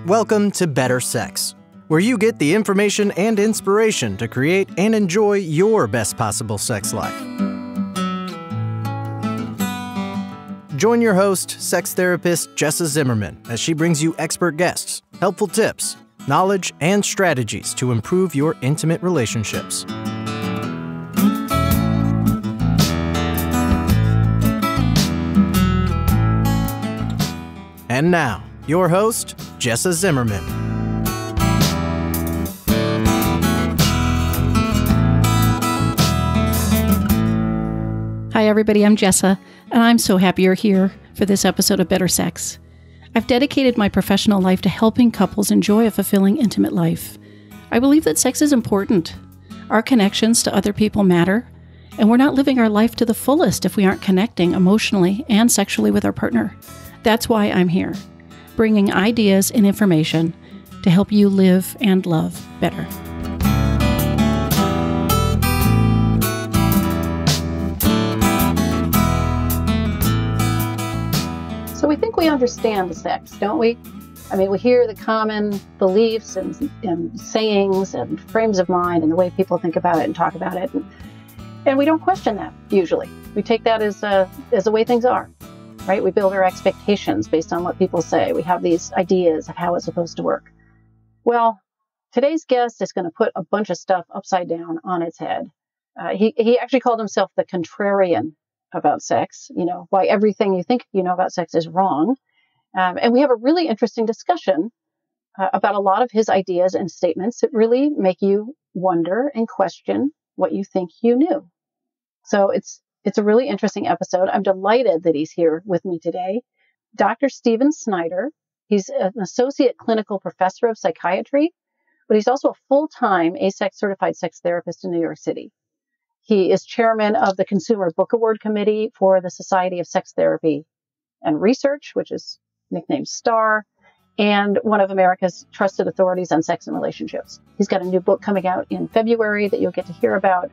Welcome to Better Sex, where you get the information and inspiration to create and enjoy your best possible sex life. Join your host, sex therapist Jessa Zimmerman, as she brings you expert guests, helpful tips, knowledge, and strategies to improve your intimate relationships. And now, your host, Jessa Zimmerman. Hi, everybody. I'm Jessa, and I'm so happy you're here for this episode of Better Sex. I've dedicated my professional life to helping couples enjoy a fulfilling, intimate life. I believe that sex is important. Our connections to other people matter, and we're not living our life to the fullest if we aren't connecting emotionally and sexually with our partner. That's why I'm here, bringing ideas and information to help you live and love better. So we think we understand the sex, don't we? I mean, we hear the common beliefs and sayings and frames of mind and the way people think about it and talk about it. And we don't question that, usually. We take that as the way things are, right? We build our expectations based on what people say. We have these ideas of how it's supposed to work. Well, today's guest is going to put a bunch of stuff upside down on its head. He actually called himself the contrarian about sex, why everything you think you know about sex is wrong. And we have a really interesting discussion about a lot of his ideas and statements that really make you wonder and question what you think you knew. So it's a really interesting episode. I'm delighted that he's here with me today. Dr. Snyder, he's an associate clinical professor of psychiatry, but he's also a full-time AASECT certified sex therapist in New York City. He is chairman of the Consumer Book Award Committee for the Society of Sex Therapy and Research, which is nicknamed STAR, and one of America's trusted authorities on sex and relationships. He's got a new book coming out in February that you'll get to hear about,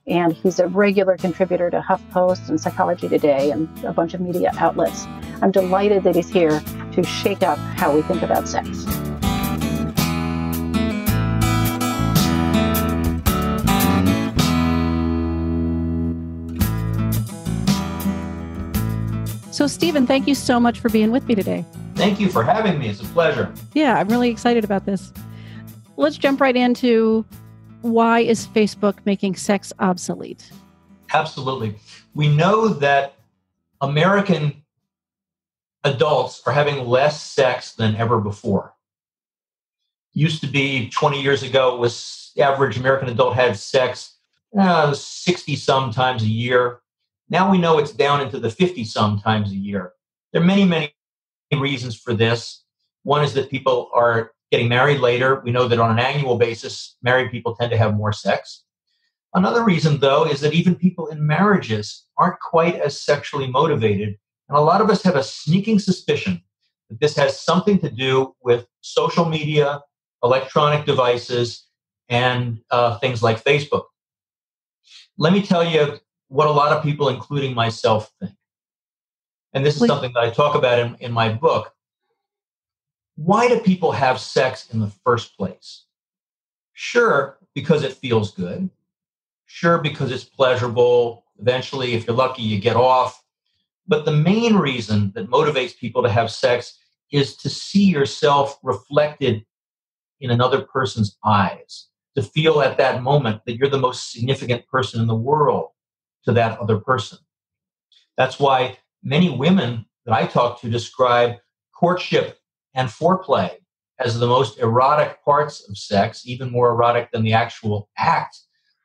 and he's a regular contributor to HuffPost and Psychology Today and a bunch of media outlets. I'm delighted that he's here to shake up how we think about sex. So, Stephen, thank you so much for being with me today. Thank you for having me. It's a pleasure. Yeah, I'm really excited about this. Let's jump right into why is Facebook making sex obsolete? Absolutely. We know that American adults are having less sex than ever before. Used to be 20 years ago, was the average American adult had sex 60-some times a year. Now we know it's down into the 50-some times a year. There are many, many reasons for this. One is that people are getting married later. We know that on an annual basis, married people tend to have more sex. Another reason, though, is that even people in marriages aren't quite as sexually motivated. And a lot of us have a sneaking suspicion that this has something to do with social media, electronic devices, and things like Facebook. Let me tell you what a lot of people, including myself, think. And this is something that I talk about in my book. Why do people have sex in the first place? Sure, because it feels good. Sure, because it's pleasurable. Eventually, if you're lucky, you get off. But the main reason that motivates people to have sex is to see yourself reflected in another person's eyes, to feel at that moment that you're the most significant person in the world to that other person. That's why many women that I talk to describe courtship and foreplay as the most erotic parts of sex, even more erotic than the actual act,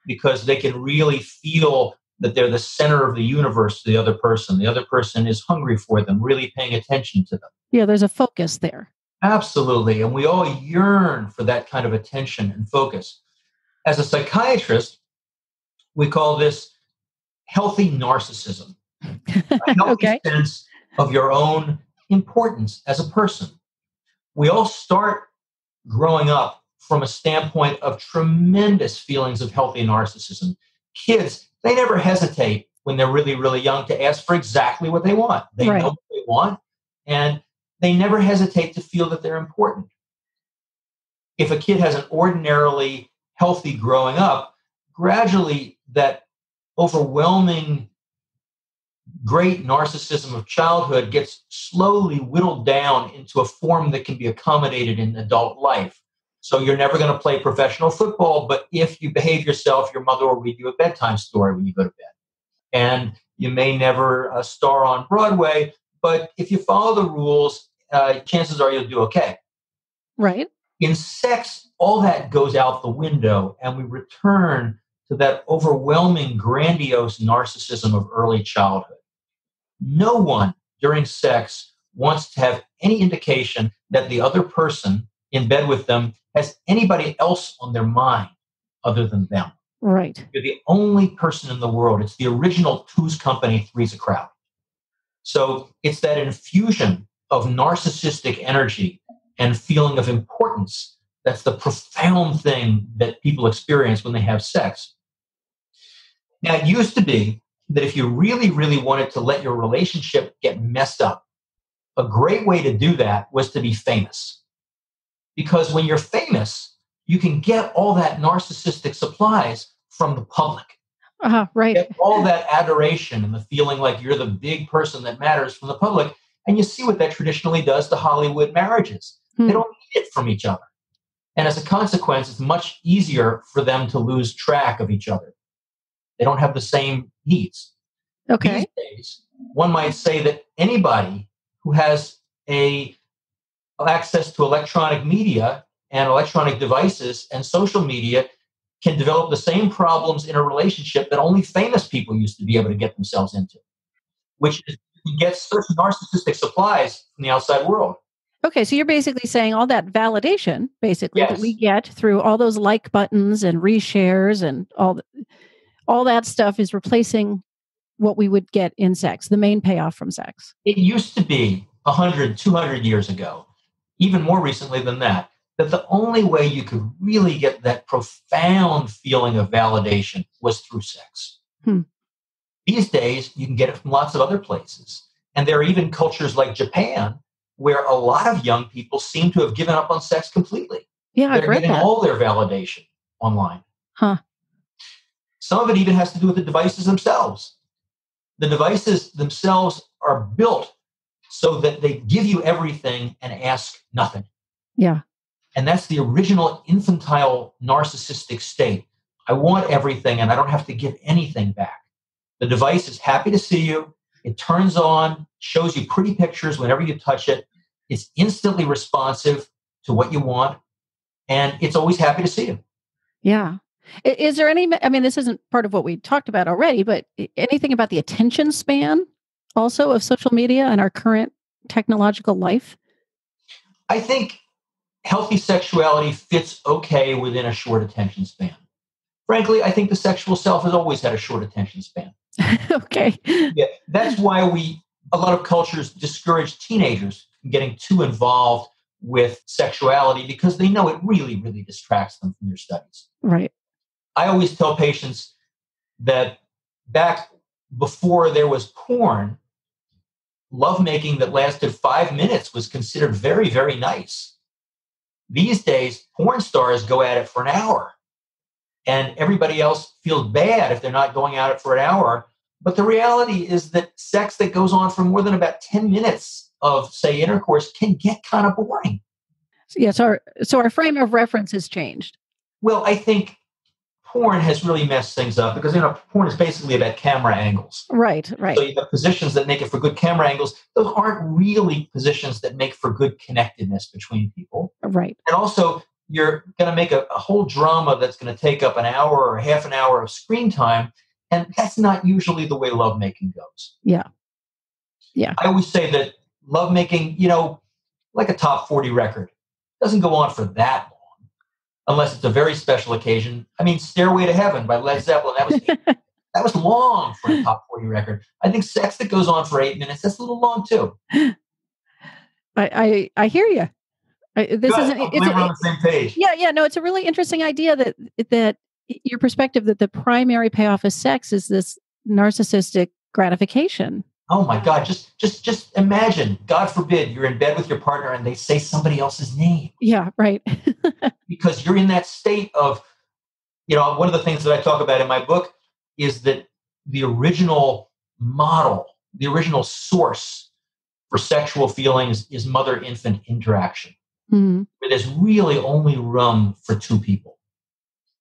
because they can really feel that they're the center of the universe to the other person. The other person is hungry for them, really paying attention to them. Yeah, there's a focus there. Absolutely. And we all yearn for that kind of attention and focus. As a psychiatrist, we call this healthy narcissism. A healthy sense of your own importance as a person. We all start growing up from a standpoint of tremendous feelings of healthy narcissism. Kids, they never hesitate when they're really, really young to ask for exactly what they want. They know what they want, and they never hesitate to feel that they're important. if a kid has an ordinarily healthy growing up, gradually that overwhelming great narcissism of childhood gets slowly whittled down into a form that can be accommodated in adult life. So you're never going to play professional football, but if you behave yourself, your mother will read you a bedtime story when you go to bed. And you may never star on Broadway, but if you follow the rules, chances are you'll do okay. Right. In sex, all that goes out the window, and we return to that overwhelming, grandiose narcissism of early childhood. No one during sex wants to have any indication that the other person in bed with them has anybody else on their mind other than them. Right. You're the only person in the world. It's the original Two's Company, Three's a Crowd. So it's that infusion of narcissistic energy and feeling of importance that's the profound thing that people experience when they have sex. Now, it used to be that if you really, really wanted to let your relationship get messed up, a great way to do that was to be famous. Because when you're famous, you can get all that narcissistic supplies from the public. Right. Get all that adoration and the feeling like you're the big person that matters from the public. And you see what that traditionally does to Hollywood marriages. They don't need it from each other. And as a consequence, it's much easier for them to lose track of each other. They don't have the same needs. Okay. These days, one might say that anybody who has access to electronic media and electronic devices and social media can develop the same problems in a relationship that only famous people used to be able to get themselves into, which is you get such narcissistic supplies from the outside world. Okay, so you're basically saying all that validation, basically, that we get through all those like buttons and reshares and all that stuff is replacing what we would get in sex, the main payoff from sex. It used to be 100, 200 years ago, even more recently than that the only way you could really get that profound feeling of validation was through sex. These days, you can get it from lots of other places. And there are even cultures like Japan where a lot of young people seem to have given up on sex completely. Yeah, They're getting all their validation online. Some of it even has to do with the devices themselves. The devices themselves are built so that they give you everything and ask nothing. Yeah. And that's the original infantile narcissistic state. I want everything and I don't have to give anything back. The device is happy to see you. It turns on, shows you pretty pictures whenever you touch it. It's instantly responsive to what you want. And it's always happy to see you. Yeah. Is there any, I mean, this isn't part of what we talked about already, but anything about the attention span also of social media and our current technological life? I think healthy sexuality fits okay within a short attention span. Frankly, I think the sexual self has always had a short attention span. Okay. Yeah, that's why a lot of cultures discourage teenagers from getting too involved with sexuality because they know it really, really distracts them from their studies. Right. I always tell patients that back before there was porn, lovemaking that lasted 5 minutes was considered very, very nice. These days, porn stars go at it for an hour. And everybody else feels bad if they're not going at it for an hour. But the reality is that sex that goes on for more than about 10 minutes of, say, intercourse can get kind of boring. Yes, so our frame of reference has changed. Well, I think porn has really messed things up because, porn is basically about camera angles. Right. So you have positions that make it for good camera angles. Those aren't really positions that make for good connectedness between people. Right. And also, you're going to make a whole drama that's going to take up an hour or half an hour of screen time. And that's not usually the way lovemaking goes. Yeah. Yeah. I always say that lovemaking, like a top 40 record, doesn't go on for that long. Unless it's a very special occasion. I mean, Stairway to Heaven by Led Zeppelin, that was long for a top 40 record. I think sex that goes on for 8 minutes, that's a little long too. I hear you. We're on the same page. Yeah. No, it's a really interesting idea that your perspective that the primary payoff of sex is this narcissistic gratification. Oh my God, just imagine, God forbid, you're in bed with your partner and they say somebody else's name Yeah, right. because you're in that state of, one of the things that I talk about in my book is that the original model, the original source for sexual feelings is mother-infant interaction, Mhm. where there's really only room for two people.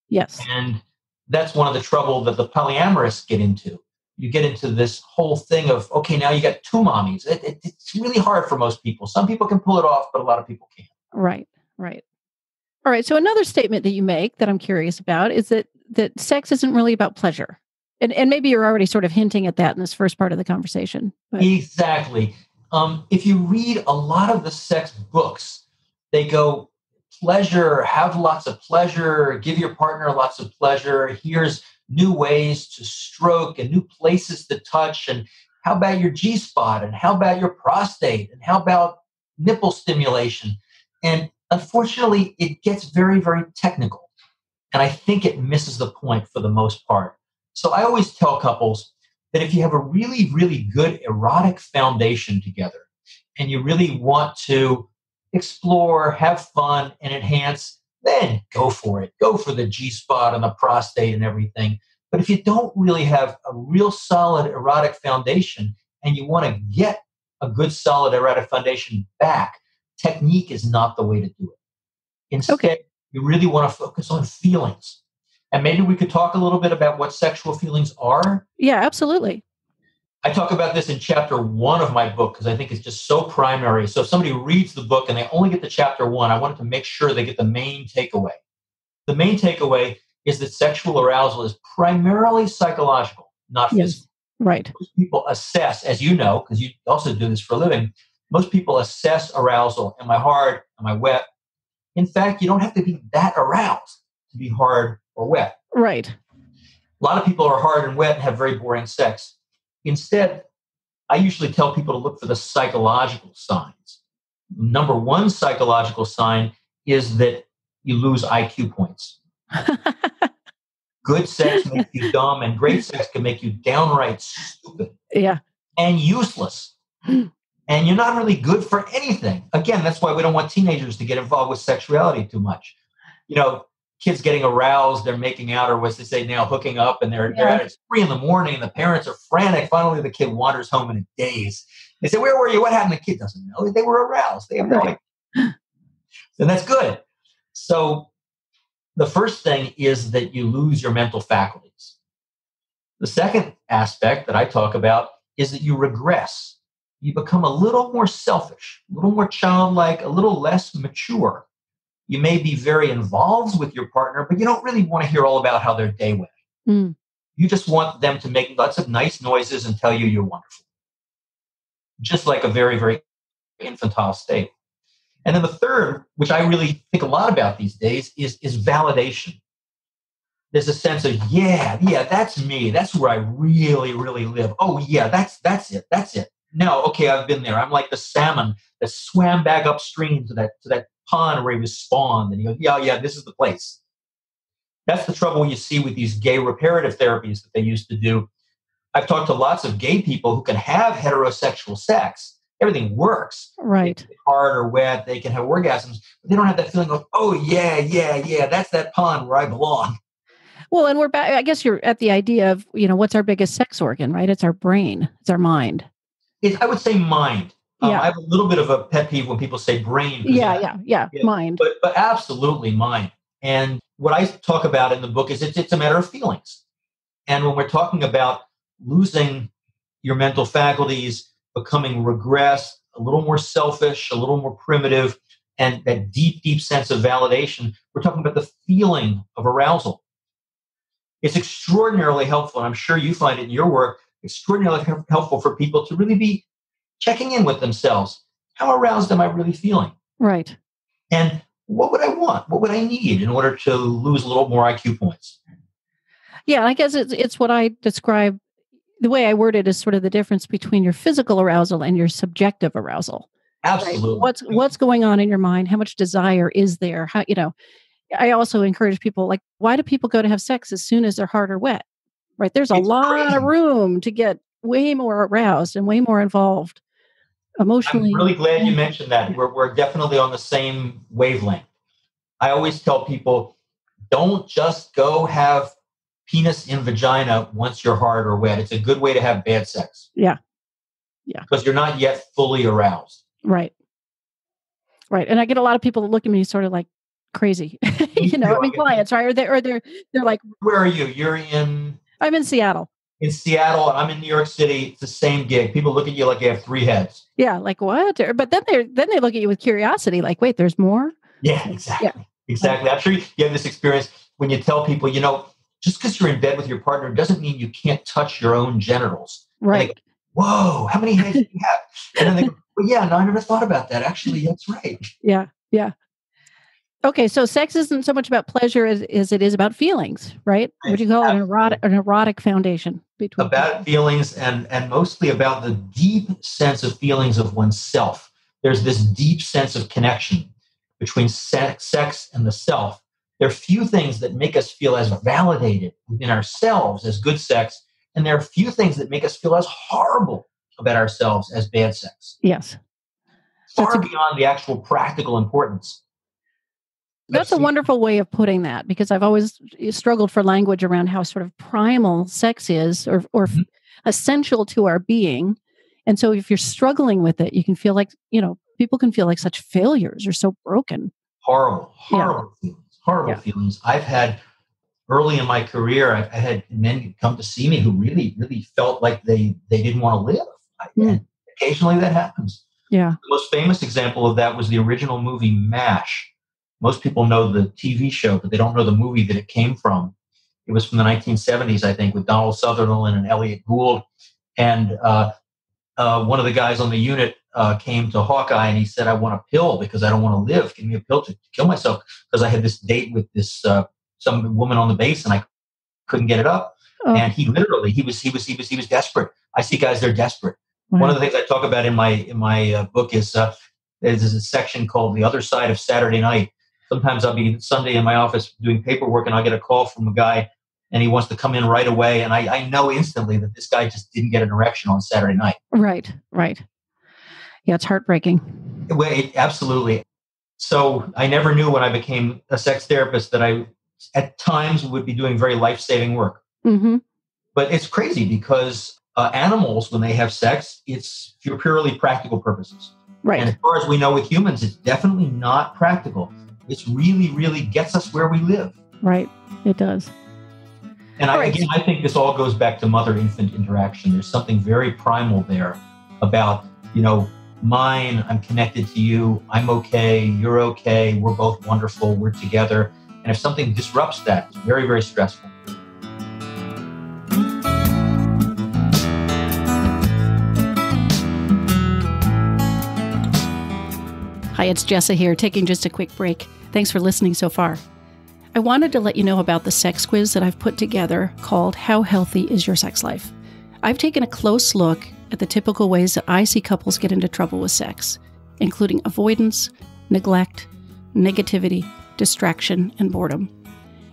Yes. And that's one of the trouble that the polyamorous get into. You get into this whole thing of, okay, now you got two mommies. It's really hard for most people. Some people can pull it off, but a lot of people can't. Right. Right. All right. So another statement that you make that I'm curious about is that sex isn't really about pleasure. And maybe you're already sort of hinting at that in this first part of the conversation. But Exactly. If you read a lot of the sex books, they go pleasure, have lots of pleasure, give your partner lots of pleasure. Here's new ways to stroke and new places to touch. And how about your G spot? And how about your prostate? And how about nipple stimulation? And unfortunately, it gets very, very technical. And I think it misses the point for the most part. So I always tell couples that if you have a really, really good erotic foundation together and you really want to explore, have fun, and enhance, then go for it. Go for the G spot and the prostate and everything. But if you don't really have a real solid erotic foundation and you want to get a good solid erotic foundation back, technique is not the way to do it. okay. Instead, you really want to focus on feelings. And maybe we could talk a little bit about what sexual feelings are. Yeah, absolutely. I talk about this in chapter 1 of my book because I think it's just so primary. So if somebody reads the book and they only get to chapter 1, I wanted to make sure they get the main takeaway. The main takeaway is that sexual arousal is primarily psychological, not Yes. physical. Right. Most people assess, as you know, because you also do this for a living, most people assess arousal. Am I hard? Am I wet? In fact, you don't have to be that aroused to be hard or wet. Right. A lot of people are hard and wet and have very boring sex. Instead, I usually tell people to look for the psychological signs. Number one psychological sign is that you lose IQ points. Good sex makes you dumb, and great sex can make you downright stupid Yeah. and useless. And you're not really good for anything. Again, that's why we don't want teenagers to get involved with sexuality too much. Kids getting aroused, they're making out, or as they say now, hooking up, and they're Yeah. at it's 3 a.m, and the parents are frantic. Finally, the kid wanders home in a daze. They say, "Where were you? What happened?" The kid doesn't know. They were aroused. They have no idea. And that's good. So the first thing is that you lose your mental faculties. The second aspect that I talk about is that you regress. You become a little more selfish, a little more childlike, a little less mature. You may be very involved with your partner, but you don't really want to hear all about how their day went. Mm. You just want them to make lots of nice noises and tell you you're wonderful. Just like a very, very infantile state. And then the third, which I really think a lot about these days, is validation. There's a sense of, yeah, that's me. That's where I really, really live. Oh, yeah, that's it. No, okay, I've been there. I'm like the salmon that swam back upstream to that pond where he was spawned. And he goes, yeah, this is the place. That's the trouble you see with these gay reparative therapies that they used to do. I've talked to lots of gay people who can have heterosexual sex. Everything works. Right. Hard or wet, they can have orgasms, but they don't have that feeling of, oh, yeah, that's that pond where I belong. Well, and we're back. I guess you're at the idea of, what's our biggest sex organ, right? It's our brain. It's our mind. I would say mind. Yeah. I have a little bit of a pet peeve when people say brain. Yeah. Mind. But absolutely mind. And what I talk about in the book is it's a matter of feelings. And when we're talking about losing your mental faculties, becoming regressed, a little more selfish, a little more primitive, and that deep, deep sense of validation, we're talking about the feeling of arousal. It's extraordinarily helpful, and I'm sure you find it in your work, extraordinarily helpful for people to really be checking in with themselves. How aroused am I really feeling? Right. And what would I want? What would I need in order to lose a little more IQ points? Yeah, I guess it's what I describe. The way I word it is sort of the difference between your physical arousal and your subjective arousal. Absolutely. Right? What's going on in your mind? How much desire is there? I also encourage people, why do people go to have sex as soon as they're hard or wet? Right? There's a lot of room to get way more aroused and way more involved emotionally. I'm really glad you mentioned that. We're definitely on the same wavelength. I always tell people, don't just go have penis in vagina once you're hard or wet. It's a good way to have bad sex. Yeah. Yeah. Because you're not yet fully aroused. Right. Right. And I get a lot of people that look at me sort of like crazy, clients, right? Or they're like, where are you? You're in? I'm in Seattle. In Seattle, I'm in New York City. It's the same gig. People look at you like you have three heads. Yeah. Like what? But then they look at you with curiosity. Like, wait, there's more. Yeah, exactly. Yeah. Exactly. I'm sure you have this experience when you tell people, just because you're in bed with your partner doesn't mean you can't touch your own genitals. Right. Go, whoa, how many heads do you have? And then they go, well, yeah, no, I never thought about that. Actually, that's right. Yeah. Yeah. Okay. So sex isn't so much about pleasure as it is about feelings, right? What do you call it? An erotic foundation between about people. Feelings and mostly about the deep sense of feelings of oneself. There's this deep sense of connection between sex and the self. There are few things that make us feel as validated within ourselves as good sex, and there are few things that make us feel as horrible about ourselves as bad sex. Yes. Far beyond the actual practical importance. That's a wonderful way of putting that, because I've always struggled for language around how sort of primal sex is or mm-hmm. essential to our being. And so if you're struggling with it, you can feel like, people can feel like such failures or so broken. Horrible feelings. I've had early in my career, I had men come to see me who really, really felt like they didn't want to live. And occasionally that happens. Yeah. The most famous example of that was the original movie MASH. Most people know the TV show, but they don't know the movie that it came from. It was from the 1970s, I think, with Donald Sutherland and Elliot Gould. And one of the guys on the unit came to Hawkeye and he said, I want a pill because I don't want to live. Give me a pill to kill myself, because I had this date with this some woman on the base and I couldn't get it up. Oh. And he was desperate. I see guys, they're desperate. Wow. One of the things I talk about in my book is there's a section called The Other Side of Saturday Night. Sometimes I'll be Sunday in my office doing paperwork and I'll get a call from a guy and he wants to come in right away. And I know instantly that this guy just didn't get an erection on Saturday night. Right. Yeah, it's heartbreaking. Absolutely. So I never knew when I became a sex therapist that I, at times, would be doing very life-saving work. Mm-hmm. But it's crazy because animals, when they have sex, it's for purely practical purposes. Right. And as far as we know with humans, it's definitely not practical. It's really, really gets us where we live. Right. It does. And I think this all goes back to mother-infant interaction. There's something very primal there about, mine, I'm connected to you, I'm okay, you're okay, we're both wonderful, we're together. And if something disrupts that, it's very, very stressful. Hi, it's Jessa here, taking just a quick break. Thanks for listening so far. I wanted to let you know about the sex quiz that I've put together called How Healthy Is Your Sex Life? I've taken a close look at the typical ways that I see couples get into trouble with sex, including avoidance, neglect, negativity, distraction, and boredom.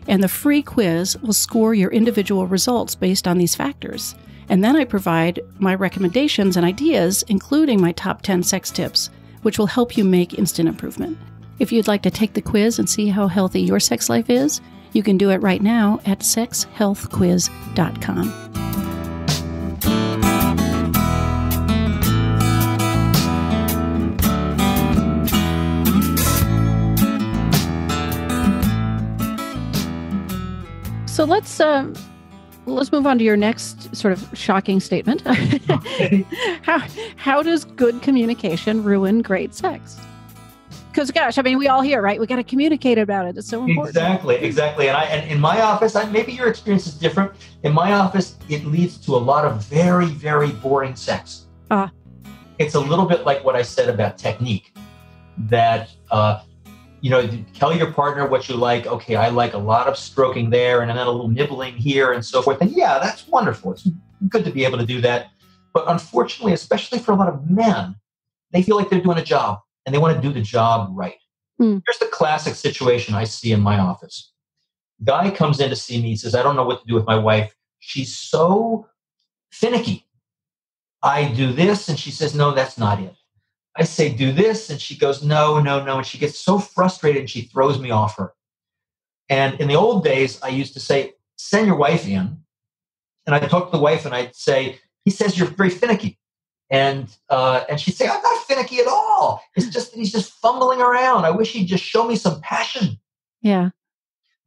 And the free quiz will score your individual results based on these factors. And then I provide my recommendations and ideas, including my top 10 sex tips, which will help you make instant improvement. If you'd like to take the quiz and see how healthy your sex life is, you can do it right now at sexhealthquiz.com. So let's move on to your next sort of shocking statement. Okay. How does good communication ruin great sex? Because, gosh, we all hear, right? We got to communicate about it. It's so important. Exactly. And in my office, maybe your experience is different. In my office, it leads to a lot of very, very boring sex. It's a little bit like what I said about technique. That tell your partner what you like. Okay, I like a lot of stroking there and then a little nibbling here and so forth. And yeah, that's wonderful. It's good to be able to do that. But unfortunately, especially for a lot of men, they feel like they're doing a job and they want to do the job right. Here's the classic situation I see in my office. Guy comes in to see me. He says, I don't know what to do with my wife. She's so finicky. I do this, and she says, no, that's not it. I say, do this, and she goes, no, no, no. And she gets so frustrated, and she throws me off her. And in the old days, I used to say, send your wife in. And I'd talk to the wife, and I'd say, he says you're very finicky. And she'd say, I'm not finicky at all. It's just that he's just fumbling around. I wish he'd just show me some passion. Yeah.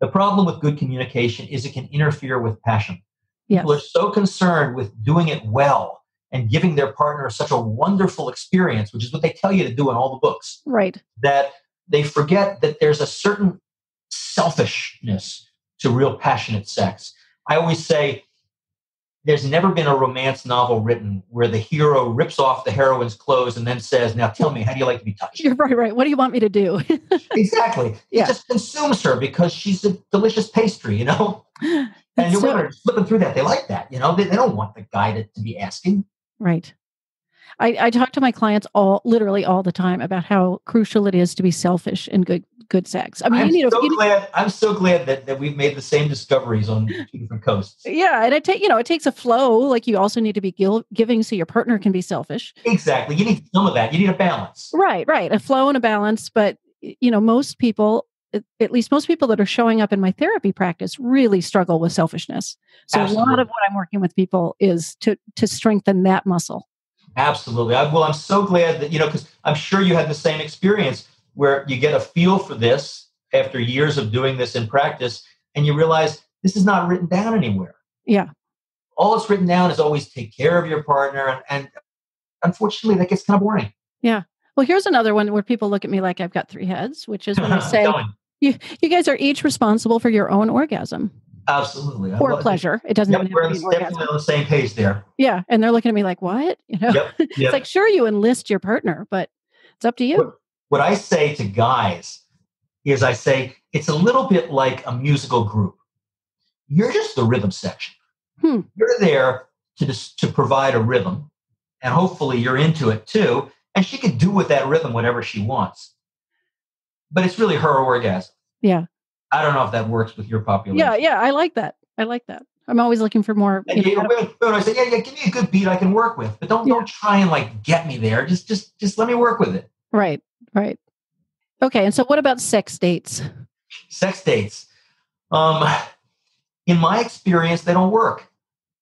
The problem with good communication is it can interfere with passion. Yes. People are so concerned with doing it well and giving their partner such a wonderful experience, which is what they tell you to do in all the books, right, that they forget that there's a certain selfishness to real passionate sex. I always say there's never been a romance novel written where the hero rips off the heroine's clothes and then says, now tell me, how do you like to be touched? You're right. What do you want me to do? Exactly. Yeah. It just consumes her because she's a delicious pastry, you know? And your women are flipping through that. They like that, you know? They don't want the guy to be asking. Right. I talk to my clients literally all the time about how crucial it is to be selfish in good sex. I mean, I'm so glad that we've made the same discoveries on two different coasts. Yeah, and it takes a flow. Like you also need to be giving so your partner can be selfish. Exactly. You need some of that. You need a balance. Right. A flow and a balance. But most people, at least most people that are showing up in my therapy practice, really struggle with selfishness. So Absolutely. A lot of what I'm working with people is to strengthen that muscle. Absolutely. I'm so glad that, because I'm sure you had the same experience where you get a feel for this after years of doing this in practice, and you realize this is not written down anywhere. Yeah. All it's written down is always take care of your partner. And unfortunately, that gets kind of boring. Yeah. Well, here's another one where people look at me like I've got three heads, which is when I say, you guys are each responsible for your own orgasm. Absolutely. Or pleasure. It doesn't even have to be an orgasm. Definitely on the same page there. Yeah. And they're looking at me like, what? Yep. It's like, sure, you enlist your partner, but it's up to you. What I say to guys is I say, it's a little bit like a musical group. You're just the rhythm section. You're there to provide a rhythm, and hopefully you're into it too. And she can do with that rhythm whatever she wants. But it's really her orgasm. Yeah. I don't know if that works with your population. Yeah. I like that. I'm always looking for more. I say, give me a good beat I can work with, but don't try and get me there. Just let me work with it. Right. Okay. And so what about sex dates? Sex dates. In my experience, they don't work,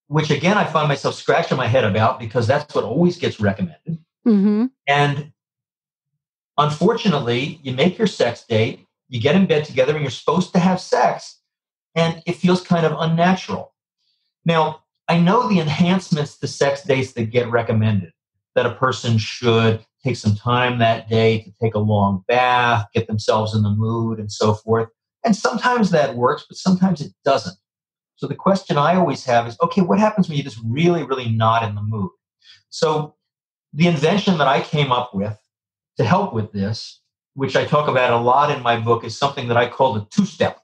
which again, I find myself scratching my head about because that's what always gets recommended. Mm-hmm. And unfortunately, you make your sex date, you get in bed together, and you're supposed to have sex, and it feels kind of unnatural. Now, I know the enhancements to sex dates that get recommended, that a person should take some time that day to take a long bath, get themselves in the mood, and so forth. And sometimes that works, but sometimes it doesn't. So the question I always have is, okay, what happens when you're just really, really not in the mood? So the invention that I came up with to help with this, which I talk about a lot in my book, is something that I call the two-step,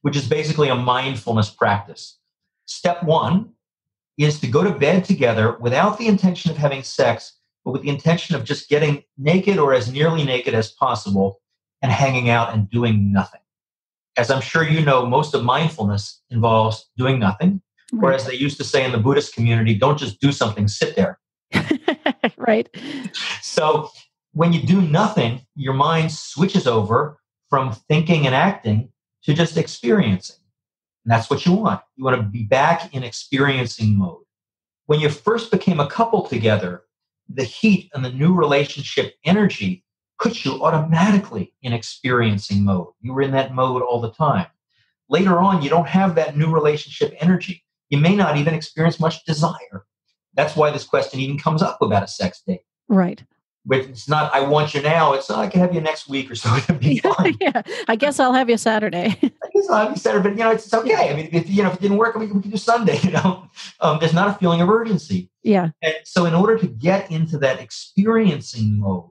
which is basically a mindfulness practice. Step one is to go to bed together without the intention of having sex, but with the intention of just getting naked or as nearly naked as possible and hanging out and doing nothing. As I'm sure you know, most of mindfulness involves doing nothing, or as they used to say in the Buddhist community, don't just do something, sit there. Right. So when you do nothing, your mind switches over from thinking and acting to just experiencing. And that's what you want. You want to be back in experiencing mode. When you first became a couple together, the heat and the new relationship energy puts you automatically in experiencing mode. You were in that mode all the time. Later on, you don't have that new relationship energy. You may not even experience much desire. That's why this question even comes up about a sex date. Right. But it's not, I want you now. It's not, I can have you next week or so. It'd be fine. Yeah. I guess I'll have you Saturday. I guess I'll have you Saturday, but it's okay. Yeah. I mean, if it didn't work, we can do Sunday, There's not a feeling of urgency. Yeah. And so in order to get into that experiencing mode,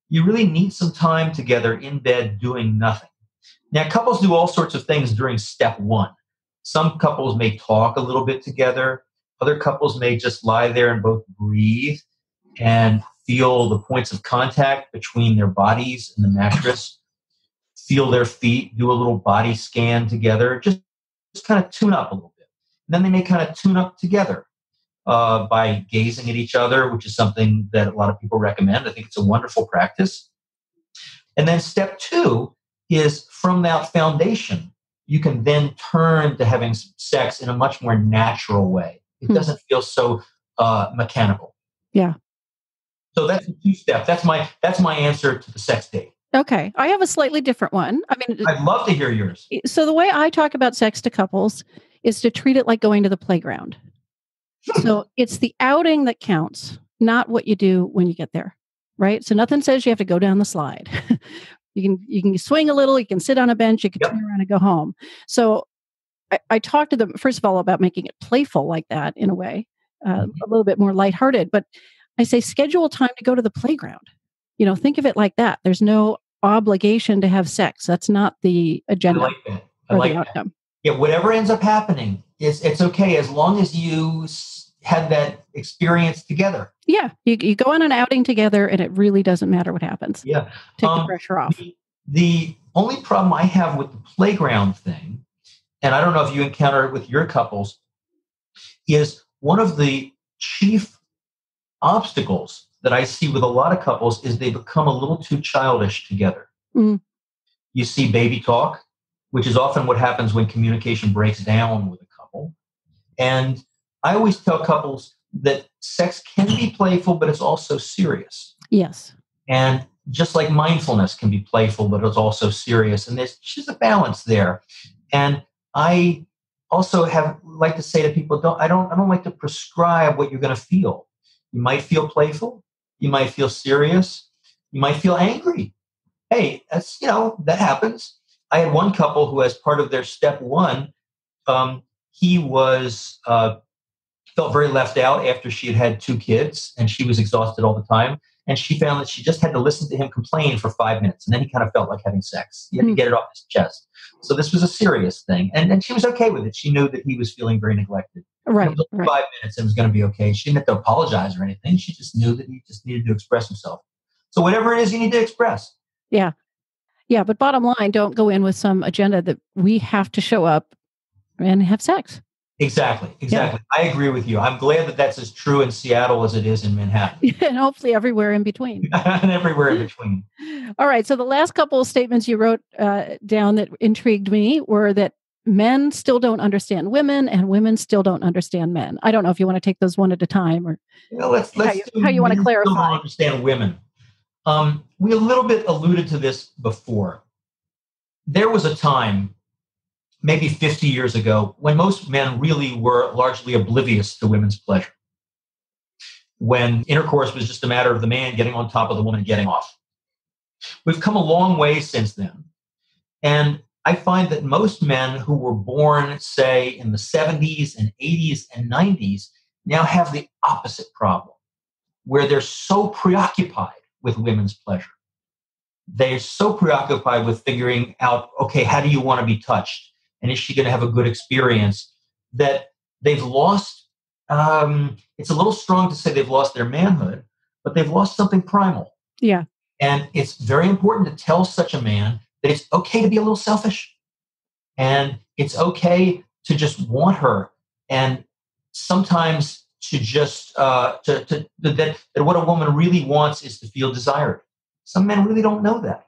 you really need some time together in bed doing nothing. Now, couples do all sorts of things during step one. Some couples may talk a little bit together. Other couples may just lie there and both breathe and feel the points of contact between their bodies and the mattress, feel their feet, do a little body scan together, just kind of tune up a little bit. And then they may kind of tune up together. by gazing at each other, which is something that a lot of people recommend. I think it's a wonderful practice. And then step 2 is from that foundation, you can then turn to having sex in a much more natural way. It doesn't feel so mechanical. Yeah. So that's a 2-step. That's my answer to the sex date. Okay. I have a slightly different one. I mean, I'd love to hear yours. so the way I talk about sex to couples is to treat it like going to the playground. So it's the outing that counts, not what you do when you get there, right? So nothing says you have to go down the slide. You can swing a little, you can sit on a bench, you can turn around and go home. So I talked to them, first of all, about making it playful like that in a way, a little bit more lighthearted. But I say schedule time to go to the playground. Think of it like that. There's no obligation to have sex. That's not the agenda. I like that. I like the that. outcome. Yeah, whatever ends up happening, it's okay as long as you had that experience together. Yeah, you go on an outing together, and it really doesn't matter what happens. Yeah, take the pressure off. The only problem I have with the playground thing, and I don't know if you encounter it with your couples, is one of the chief obstacles that I see with a lot of couples is they become a little too childish together. Mm. You see baby talk, which is often what happens when communication breaks down with a couple. And I always tell couples that sex can be playful, but it's also serious. Yes. And just like mindfulness can be playful, but it's also serious. And there's just a balance there. And I also like to say to people, I don't like to prescribe what you're going to feel. You might feel playful. You might feel serious. You might feel angry. Hey, that's, that happens. I had one couple who, as part of their step 1, he was felt very left out after she had 2 kids, and she was exhausted all the time. And she found that she just had to listen to him complain for 5 minutes, and then he kind of felt like having sex. He had to get it off his chest. So this was a serious thing, and she was okay with it. She knew that he was feeling very neglected. Right. It was 5 minutes, and it was going to be okay. She didn't have to apologize or anything. She just knew that he just needed to express himself. So whatever it is you need to express. Yeah. Yeah, but bottom line, don't go in with some agenda that we have to show up and have sex. Exactly. Yeah. I agree with you. I'm glad that that's as true in Seattle as it is in Manhattan. And hopefully everywhere in between. And everywhere in between. All right. So the last couple of statements you wrote down that intrigued me were that men still don't understand women and women still don't understand men. I don't know if you want to take those one at a time or let's how you want to clarify. Still don't understand women. We a little bit alluded to this before. There was a time, maybe 50 years ago, when most men really were largely oblivious to women's pleasure. When intercourse was just a matter of the man getting on top of the woman and getting off. We've come a long way since then. And I find that most men who were born, say, in the 70s and 80s and 90s now have the opposite problem, where they're so preoccupied with women's pleasure. They're so preoccupied with figuring out, okay, how do you want to be touched? And is she going to have a good experience? That they've lost, it's a little strong to say they've lost their manhood, but they've lost something primal. Yeah. And it's very important to tell such a man that it's okay to be a little selfish. And it's okay to just want her. And sometimes to just, that what a woman really wants is to feel desired. Some men really don't know that.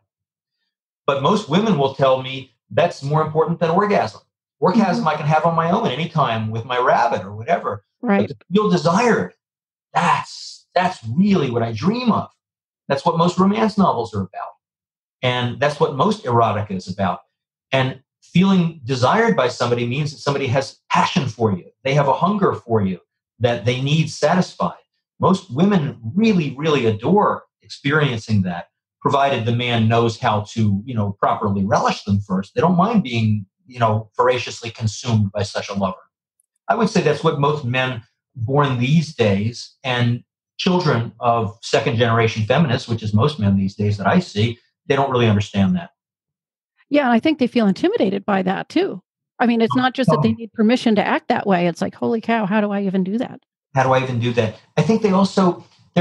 But most women will tell me that's more important than orgasm. Orgasm I can have on my own anytime with my rabbit or whatever. Right. But to feel desired, that's really what I dream of. That's what most romance novels are about. And that's what most erotica is about. And feeling desired by somebody means that somebody has passion for you. They have a hunger for you that they need satisfied. Most women really, really adore experiencing that, provided the man knows how to, properly relish them first. They don't mind being, voraciously consumed by such a lover. I would say that's what most men born these days and children of second-generation feminists, which is most men these days that I see, they don't really understand that. Yeah, and I think they feel intimidated by that too. I mean, it's not just that they need permission to act that way. It's like, holy cow, how do I even do that? How do I even do that? I think there are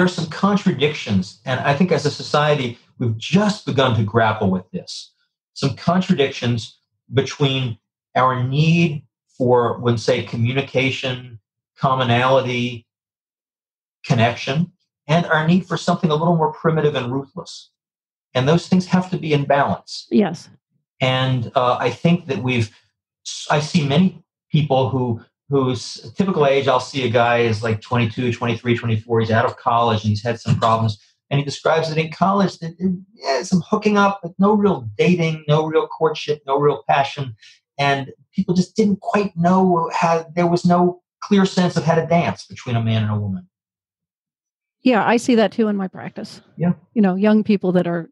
some contradictions. And I think as a society, we've just begun to grapple with this. Some contradictions between our need for, say, communication, commonality, connection, and our need for something a little more primitive and ruthless. And those things have to be in balance. Yes. And I think that I see many people whose typical age, I'll see a guy is like 22, 23, 24, he's out of college and he's had some problems. And he describes that in college, some hooking up, but no real dating, no real courtship, no real passion. And people just didn't quite know there was no clear sense of how to dance between a man and a woman. Yeah, I see that too in my practice. Yeah. Young people that are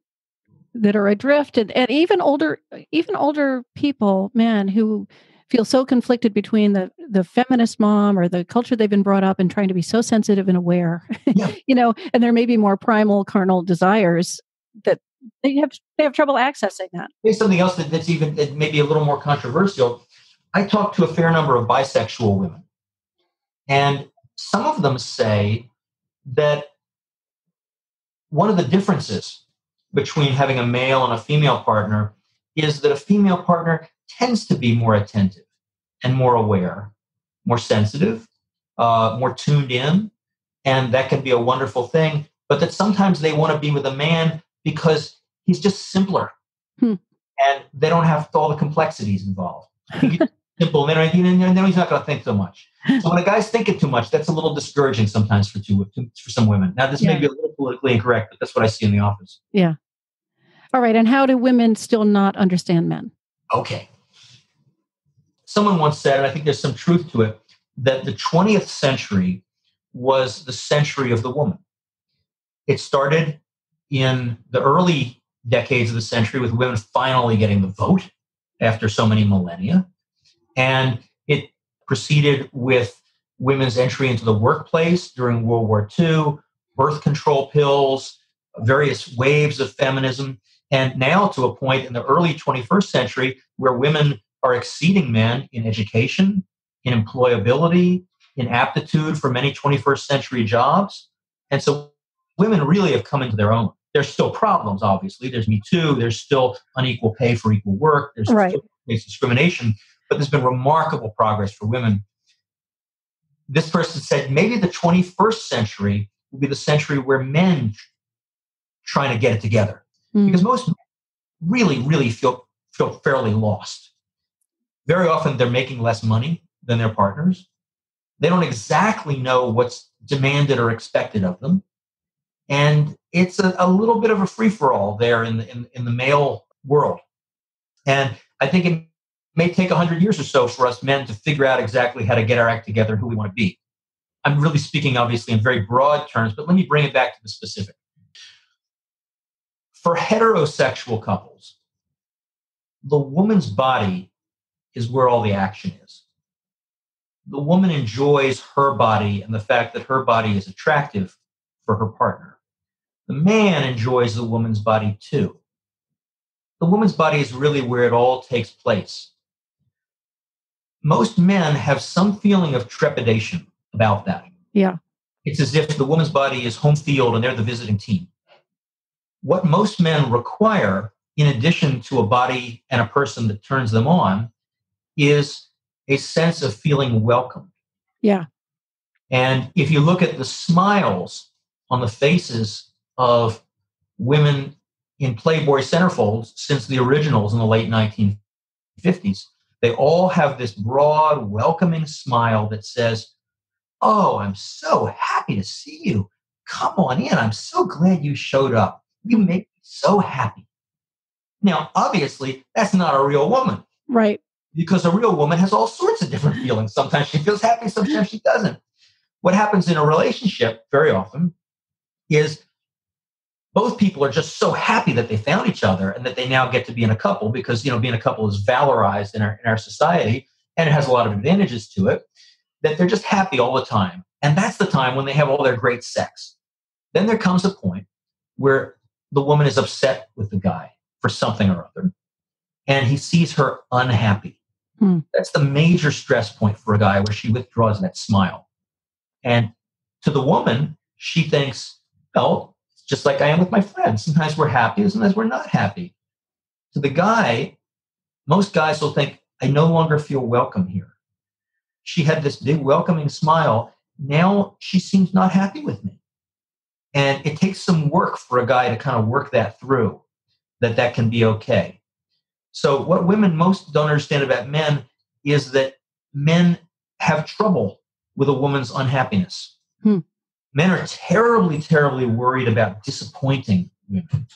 adrift, and even older people, man, who feel so conflicted between the feminist mom or the culture they've been brought up and trying to be so sensitive and aware, Yeah. And there may be more primal carnal desires that they have trouble accessing that. Here's something else that may be a little more controversial. I talk to a fair number of bisexual women, and some of them say that one of the differences between having a male and a female partner is that a female partner tends to be more attentive and more aware, more sensitive, more tuned in, and that can be a wonderful thing. But that sometimes they want to be with a man because he's just simpler, and they don't have all the complexities involved. He's simple, and then he's not going to think so much. So when a guy's thinking too much, that's a little discouraging sometimes for some women. Now, this may be a little politically incorrect, but that's what I see in the office. Yeah. All right. And how do women still not understand men? Okay. Someone once said, and I think there's some truth to it, that the 20th century was the century of the woman. It started in the early decades of the century with women finally getting the vote after so many millennia. And it proceeded with women's entry into the workplace during World War II, birth control pills, various waves of feminism, and now to a point in the early 21st century where women are exceeding men in education, in employability, in aptitude for many 21st century jobs. And so women really have come into their own. There's still problems, obviously. There's Me Too. There's still unequal pay for equal work. There's still discrimination. But there's been remarkable progress for women. This person said maybe the 21st century will be the century where men trying to get it together. Because most men really, really feel fairly lost. Very often they're making less money than their partners. They don't exactly know what's demanded or expected of them. And it's a little bit of a free-for-all there in the male world. And I think it may take 100 years or so for us men to figure out exactly how to get our act together and who we want to be. I'm really speaking, obviously, in very broad terms, but let me bring it back to the specific. For heterosexual couples, the woman's body is where all the action is. The woman enjoys her body and the fact that her body is attractive for her partner. The man enjoys the woman's body too. The woman's body is really where it all takes place. Most men have some feeling of trepidation about that. Yeah. It's as if the woman's body is home field and they're the visiting team. What most men require, in addition to a body and a person that turns them on, is a sense of feeling welcome. Yeah. And if you look at the smiles on the faces of women in Playboy centerfolds since the originals in the late 1950s, they all have this broad, welcoming smile that says, "Oh, I'm so happy to see you. Come on in. I'm so glad you showed up. You make me so happy." Now, obviously, that's not a real woman. Right. Because a real woman has all sorts of different feelings. Sometimes she feels happy, sometimes she doesn't. What happens in a relationship very often is both people are just so happy that they found each other and that they now get to be in a couple because, being a couple is valorized in our society and it has a lot of advantages to it, that they're just happy all the time. And that's the time when they have all their great sex. Then there comes a point where the woman is upset with the guy for something or other, and he sees her unhappy. That's the major stress point for a guy where she withdraws that smile. And to the woman, she thinks, "Oh, it's just like I am with my friends. Sometimes we're happy, sometimes we're not happy." To the guy, most guys will think, "I no longer feel welcome here." She had this big welcoming smile, now she seems not happy with me. And it takes some work for a guy to kind of work that through, that can be okay. So what women most don't understand about men is that men have trouble with a woman's unhappiness. Men are terribly, terribly worried about disappointing women.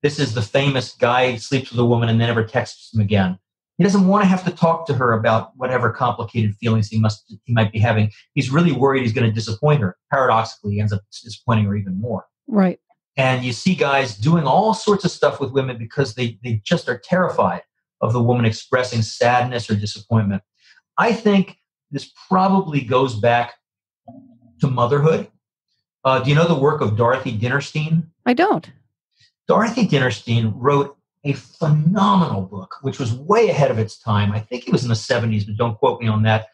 This is the famous guy sleeps with a woman and then never texts him again. He doesn't want to have to talk to her about whatever complicated feelings he might be having. He's really worried he's going to disappoint her. Paradoxically, he ends up disappointing her even more. Right. And you see guys doing all sorts of stuff with women because they just are terrified of the woman expressing sadness or disappointment. I think this probably goes back to motherhood. Do you know the work of Dorothy Dinnerstein? I don't. Dorothy Dinnerstein wrote a phenomenal book, which was way ahead of its time. I think it was in the 70s, but don't quote me on that,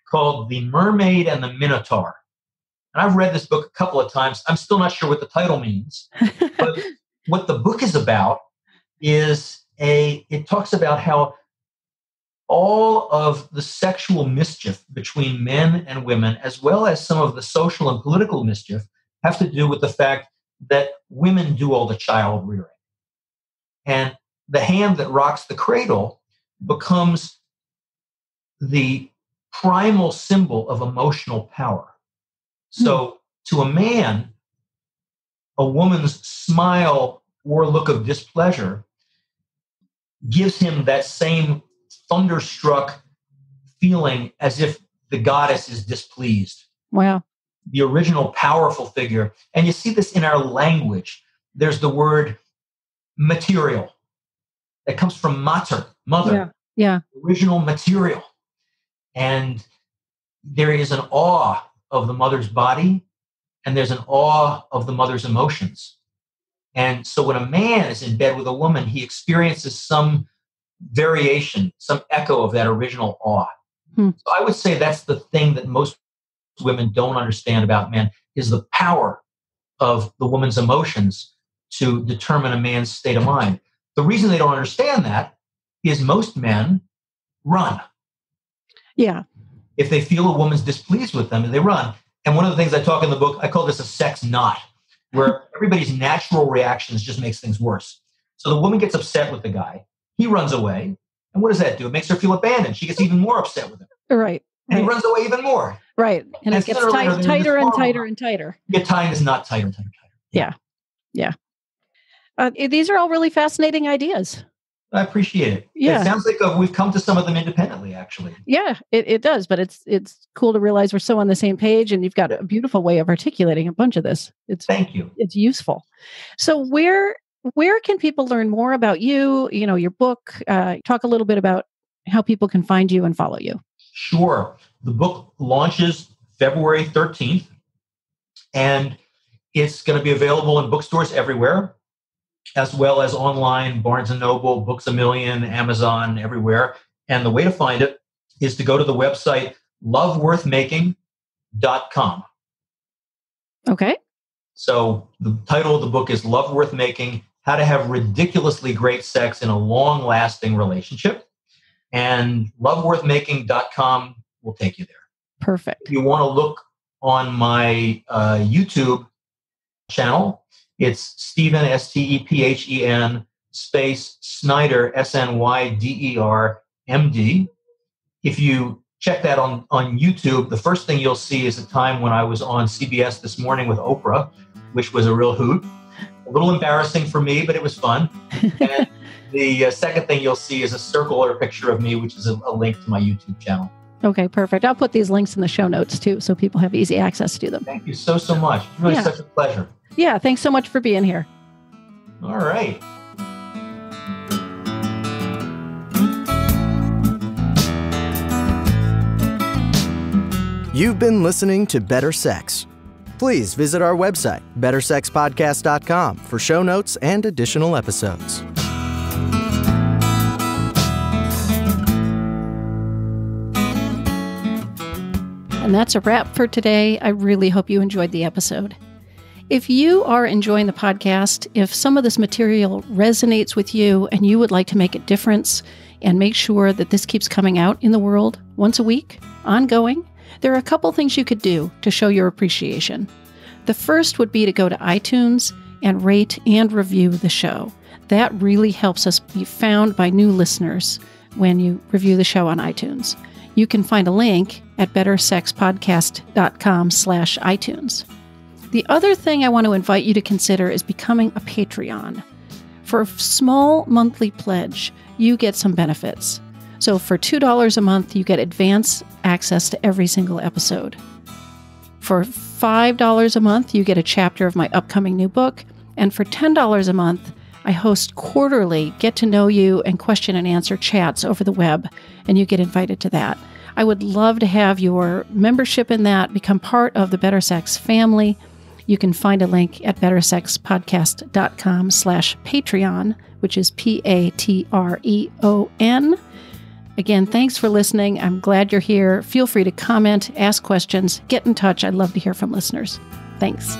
called The Mermaid and the Minotaur. And I've read this book a couple of times. I'm still not sure what the title means. But what the book is about is it talks about how all of the sexual mischief between men and women, as well as some of the social and political mischief, have to do with the fact that women do all the child rearing. And the hand that rocks the cradle becomes the primal symbol of emotional power. So to a man, a woman's smile or look of displeasure gives him that same thunderstruck feeling as if the goddess is displeased. Wow. The original powerful figure. And you see this in our language. There's the word material that comes from mater, mother. Yeah. Original material. And there is an awe of the mother's body, and there's an awe of the mother's emotions. And so when a man is in bed with a woman, he experiences some variation, some echo of that original awe. So I would say that's the thing that most women don't understand about men, is the power of the woman's emotions to determine a man's state of mind. The reason they don't understand that is most men run. Yeah. If they feel a woman's displeased with them, they run. And one of the things I talk in the book, I call this a sex knot, where everybody's natural reactions just makes things worse. So the woman gets upset with the guy. He runs away. And what does that do? It makes her feel abandoned. She gets even more upset with him. Right. And he runs away even more. Right. And it gets tighter and tighter and tighter. Your time is not tighter and tighter. Yeah. These are all really fascinating ideas. I appreciate it. Yeah. It sounds like we've come to some of them independently, actually. Yeah, it does. But it's cool to realize we're so on the same page, and you've got a beautiful way of articulating a bunch of this. Thank you. It's useful. So where can people learn more about you, your book? Talk a little bit about how people can find you and follow you. Sure. The book launches February 13th, and it's going to be available in bookstores everywhere, as well as online, Barnes & Noble, Books A Million, Amazon, everywhere. And the way to find it is to go to the website loveworthmaking.com. Okay. So the title of the book is Love Worth Making, How to Have Ridiculously Great Sex in a Long-Lasting Relationship. And loveworthmaking.com will take you there. Perfect. If you want to look on my YouTube channel, it's Stephen, Stephen, space Snyder, Snyder, MD. If you check that on YouTube, the first thing you'll see is a time when I was on CBS This Morning with Oprah, which was a real hoot. A little embarrassing for me, but it was fun. And the second thing you'll see is a circular picture of me, which is a link to my YouTube channel. Okay, perfect. I'll put these links in the show notes too, so people have easy access to them. Thank you so much. It's really such a pleasure. Yeah, thanks so much for being here. All right. You've been listening to Better Sex. Please visit our website, bettersexpodcast.com, for show notes and additional episodes. And that's a wrap for today. I really hope you enjoyed the episode. If you are enjoying the podcast, if some of this material resonates with you and you would like to make a difference and make sure that this keeps coming out in the world once a week, ongoing, There are a couple things you could do to show your appreciation. The first would be to go to iTunes and rate and review the show. That really helps us be found by new listeners when you review the show on iTunes. You can find a link at bettersexpodcast.com/iTunes. The other thing I want to invite you to consider is becoming a Patreon. For a small monthly pledge, you get some benefits. So for $2 a month, you get advance access to every single episode. For $5 a month, you get a chapter of my upcoming new book. And for $10 a month, I host quarterly get-to-know-you and question-and-answer chats over the web, and you get invited to that. I would love to have your membership in that, become part of the Better Sex family. You can find a link at bettersexpodcast.com/Patreon, which is Patreon. Again, thanks for listening. I'm glad you're here. Feel free to comment, ask questions, get in touch. I'd love to hear from listeners. Thanks.